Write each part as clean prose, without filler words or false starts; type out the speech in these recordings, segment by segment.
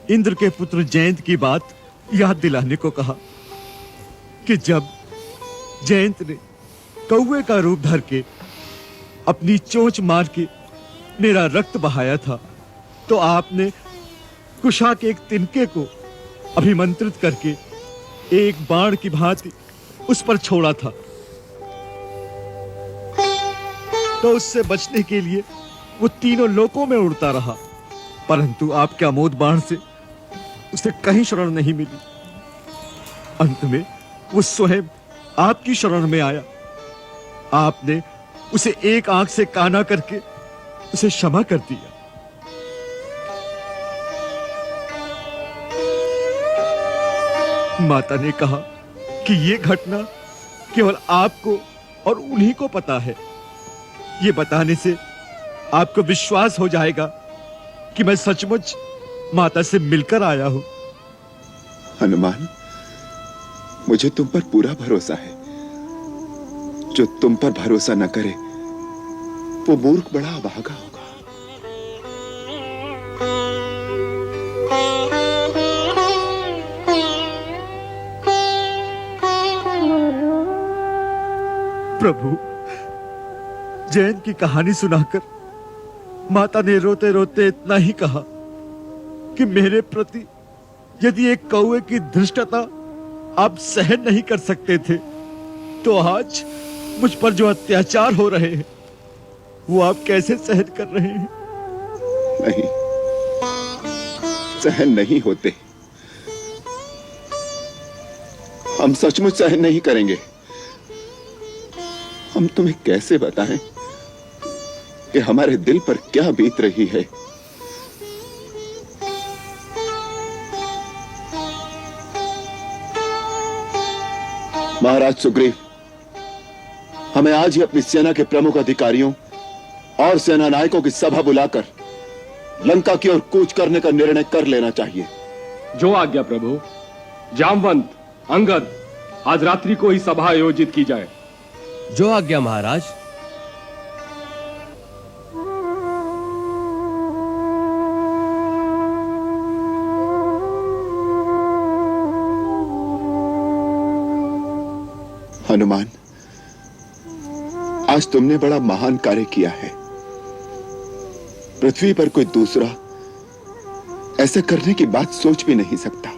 इंद्र के पुत्र जयंत की बात याद दिलाने को कहा कि जब जयंत ने कौवे का रूप धर के अपनी चोंच मार के मेरा रक्त बहाया था, तो आपने कुशा के एक तिनके को अभिमंत्रित करके एक बाण की भांति उस पर छोड़ा था। तो उससे बचने के लिए वो तीनों लोकों में उड़ता रहा, परंतु आपके अमोद बाण से उसे कहीं शरण नहीं मिली। अंत में वो स्वयं आपकी शरण में आया। आपने उसे एक आंख से काना करके उसे क्षमा कर दिया। माता ने कहा कि ये घटना केवल आपको और उन्हीं को पता है। ये बताने से आपको विश्वास हो जाएगा कि मैं सचमुच माता से मिलकर आया हूं। हनुमान, मुझे तुम पर पूरा भरोसा है। जो तुम पर भरोसा न करे वो मूर्ख बड़ा अभागा होगा। प्रभु, जैन की कहानी सुनाकर माता ने रोते रोते इतना ही कहा कि मेरे प्रति यदि एक कौवे की धृष्टता आप सहन नहीं कर सकते थे, तो आज मुझ पर जो अत्याचार हो रहे हैं वो आप कैसे सहन कर रहे हैं? नहीं, सहन नहीं होते। हम सचमुच सहन नहीं करेंगे। हम तुम्हें कैसे बताएं कि हमारे दिल पर क्या बीत रही है। महाराज सुग्रीव, हमें आज ही अपनी सेना के प्रमुख अधिकारियों और सेना नायकों की सभा बुलाकर लंका की ओर कूच करने का निर्णय कर लेना चाहिए। जो आज्ञा प्रभु। जामवंत, अंगद, आज रात्रि को ही सभा आयोजित की जाए। जो आज्ञा महाराज। हनुमान, आज तुमने बड़ा महान कार्य किया है। पृथ्वी पर कोई दूसरा ऐसा करने की बात सोच भी नहीं सकता।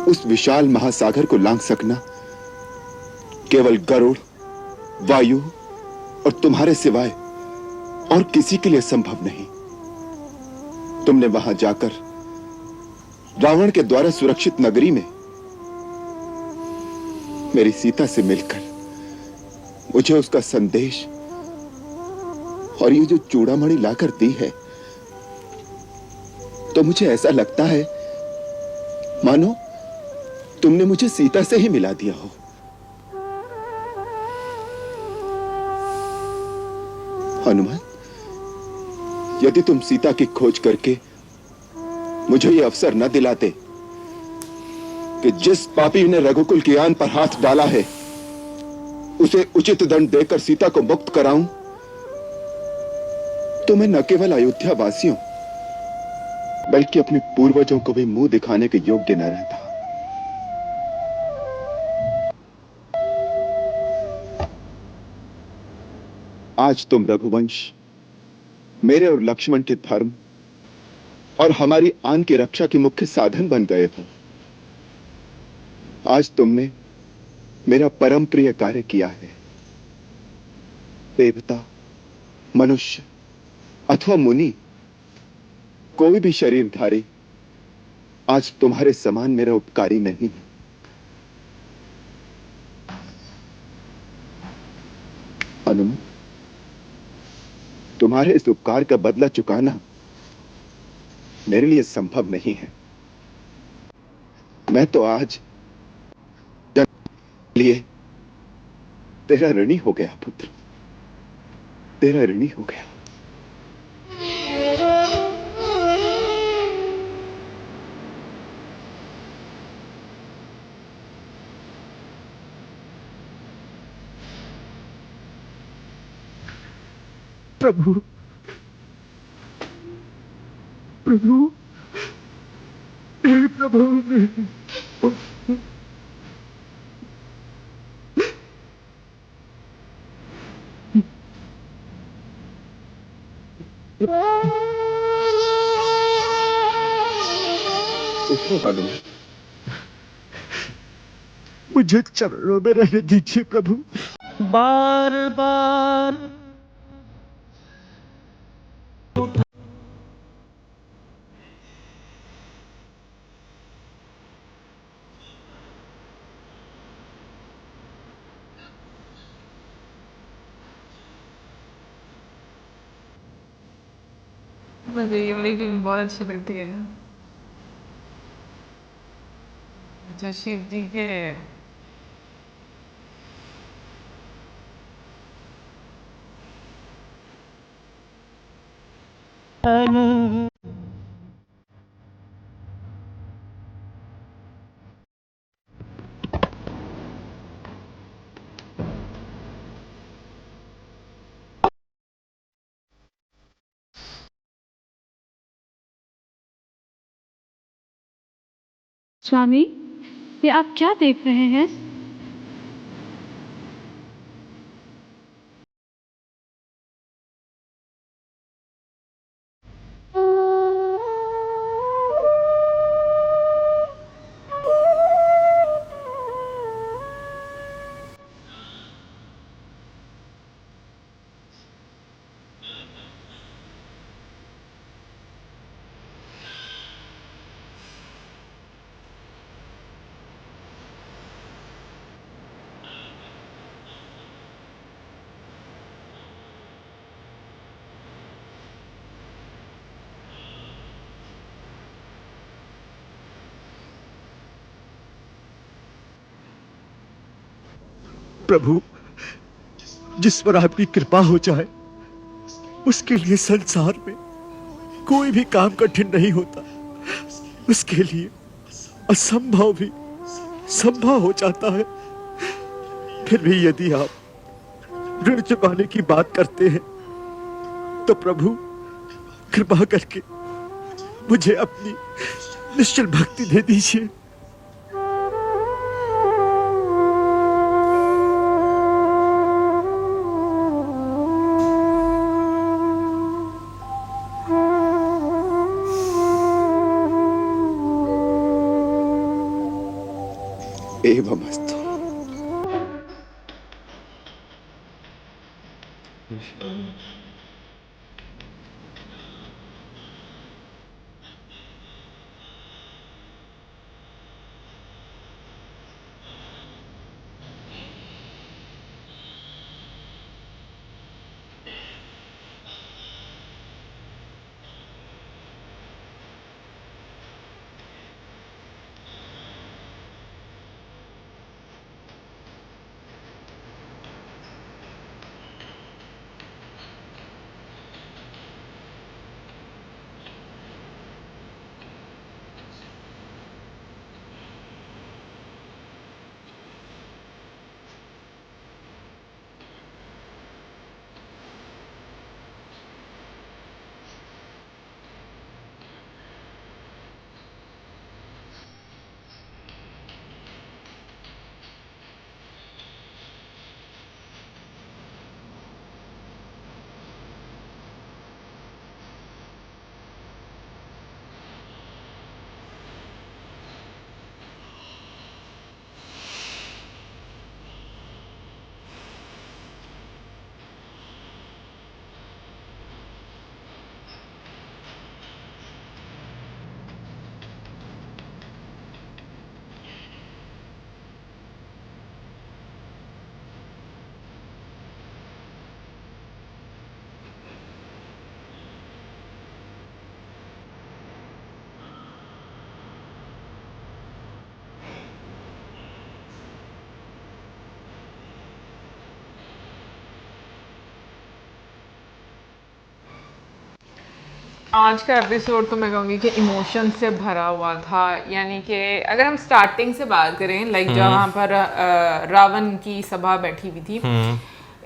उस विशाल महासागर को लांघ सकना केवल गरुड़, वायु और तुम्हारे सिवाय और किसी के लिए संभव नहीं। तुमने वहां जाकर रावण के द्वारा सुरक्षित नगरी में मेरी सीता से मिलकर मुझे उसका संदेश और ये जो चूड़ामणि लाकर दी है, तो मुझे ऐसा लगता है मानो तुमने मुझे सीता से ही मिला दिया हो। हनुमान, यदि तुम सीता की खोज करके मुझे यह अवसर न दिलाते कि जिस पापी ने रघुकुल की आन पर हाथ डाला है उसे उचित दंड देकर सीता को मुक्त कराऊं, तो मैं न केवल अयोध्या वासियों बल्कि अपने पूर्वजों को भी मुंह दिखाने के योग्य न रहता। आज तुम रघुवंश, मेरे और लक्ष्मण के धर्म और हमारी आन की रक्षा के मुख्य साधन बन गए हो। आज तुमने मेरा परम प्रिय कार्य किया है। देवता, मनुष्य अथवा मुनि, कोई भी शरीरधारी आज तुम्हारे समान मेरा उपकारी नहीं है। हनुमान, तुम्हारे इस उपकार का बदला चुकाना मेरे लिए संभव नहीं है। मैं तो आज लिए तेरा ऋणी हो गया पुत्र, तेरा ऋणी हो गया। प्रभु, प्रभु, उठो हनुमान। मुझे चरणों में रहने दीजिए प्रभु। बार बार मुझे ये वाली फिल्म बहुत अच्छी लगती है। अच्छा, शिव जी के स्वामी, ये आप क्या देख रहे हैं? प्रभु, जिस पर आपकी कृपा हो जाए उसके लिए संसार में कोई भी काम कठिन नहीं होता। उसके लिए असंभव भी संभव हो जाता है। फिर भी यदि आप ऋण चुकाने की बात करते हैं तो प्रभु कृपा करके मुझे अपनी निश्चल भक्ति दे दीजिए। एवमस्तु। आज का एपिसोड तो मैं कहूँगी कि इमोशन से भरा हुआ था। यानी कि अगर हम स्टार्टिंग से बात करें, लाइक जहाँ पर रावण की सभा बैठी हुई थी,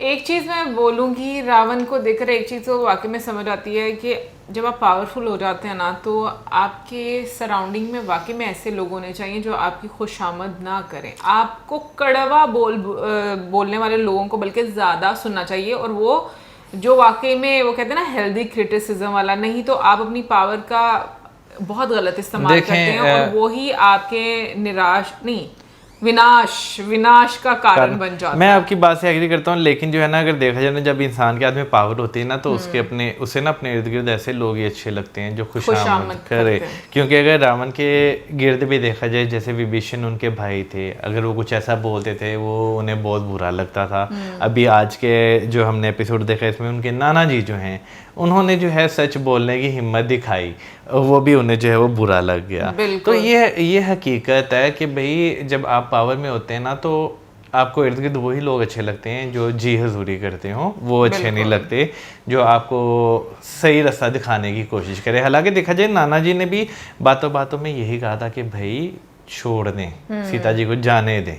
एक चीज़ मैं बोलूँगी, रावण को देखकर एक चीज़ तो वाकई में समझ आती है कि जब आप पावरफुल हो जाते हैं ना, तो आपके सराउंडिंग में वाकई में ऐसे लोग होने चाहिए जो आपकी खुशामद ना करें। आपको कड़वा बोलने वाले लोगों को बल्कि ज़्यादा सुनना चाहिए, और वो जो वाकई में वो कहते हैं ना हेल्दी क्रिटिसिज्म वाला, नहीं तो आप अपनी पावर का बहुत गलत इस्तेमाल करते हैं और वो ही आपके विनाश का कारण बन जाता है। मैं आपकी बात से एग्री करता हूँ, लेकिन जो है ना, अगर देखा जाए ना, जब इंसान के हाथ में पावर होती है ना, तो उसे ना अपने इर्द गिर्द ऐसे लोग ही अच्छे लगते हैं जो खुशामद करे। क्योंकि अगर रावण के गिर्द भी देखा जाए, जैसे विभीषण उनके भाई थे, अगर वो कुछ ऐसा बोलते थे वो उन्हें बहुत बुरा लगता था। अभी आज के जो हमने एपिसोड देखा, इसमें उनके नाना जी जो हैं, उन्होंने जो है सच बोलने की हिम्मत दिखाई, वो भी उन्हें जो है वो बुरा लग गया। तो ये हकीकत है कि भाई जब आप पावर में होते हैं ना, तो आपको इर्द गिर्द वही लोग अच्छे लगते हैं जो जी हजूरी करते हो, वो अच्छे नहीं लगते जो आपको सही रास्ता दिखाने की कोशिश करे। हालांकि देखा जाए, नाना जी ने भी बातों बातों में यही कहा था कि भाई छोड़ दें, सीता जी को जाने दें।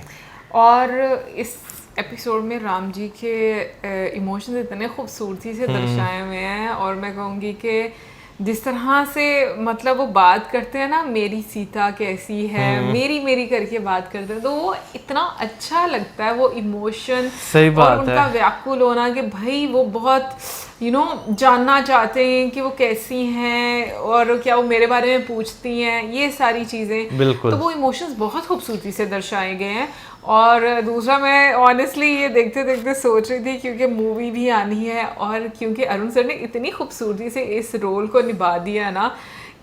और इस एपिसोड में राम जी के इमोशंस इतने खूबसूरती से दर्शाए हुए हैं, और मैं कहूँगी कि जिस तरह से मतलब वो बात करते हैं ना, मेरी सीता कैसी है, मेरी करके बात करते हैं, तो वो इतना अच्छा लगता है वो इमोशन। सही बात और उनका व्याकुल होना कि भाई वो बहुत जानना चाहते हैं कि वो कैसी हैं और क्या वो मेरे बारे में पूछती हैं, ये सारी चीज़ें। बिल्कुल। तो वो इमोशंस बहुत खूबसूरती से दर्शाए गए हैं। और दूसरा, मैं ऑनेस्टली ये देखते देखते सोच रही थी, क्योंकि मूवी भी आनी है, और क्योंकि अरुण सर ने इतनी खूबसूरती से इस रोल को निभा दिया ना,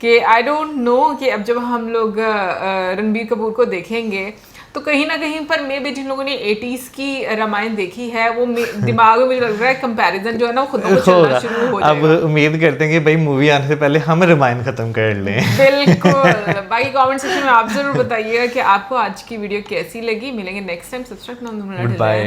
कि आई डोंट नो कि अब जब हम लोग रणबीर कपूर को देखेंगे, तो कहीं ना कहीं पर मे भी जिन लोगों ने 80s की रामायण देखी है, वो दिमाग में मुझे लग रहा है कंपैरिजन जो है ना, वो खुद को चलना शुरू हो जाएगा। अब उम्मीद करते हैं कि भाई मूवी आने से पहले हम रामायण खत्म कर लें। बिल्कुल। बाकी कमेंट सेक्शन में आप जरूर बताइएगा कि आपको आज की वीडियो कैसी लगी। मिलेंगे नेक्स्ट टाइम। सब्सक्राइब करना। बाय।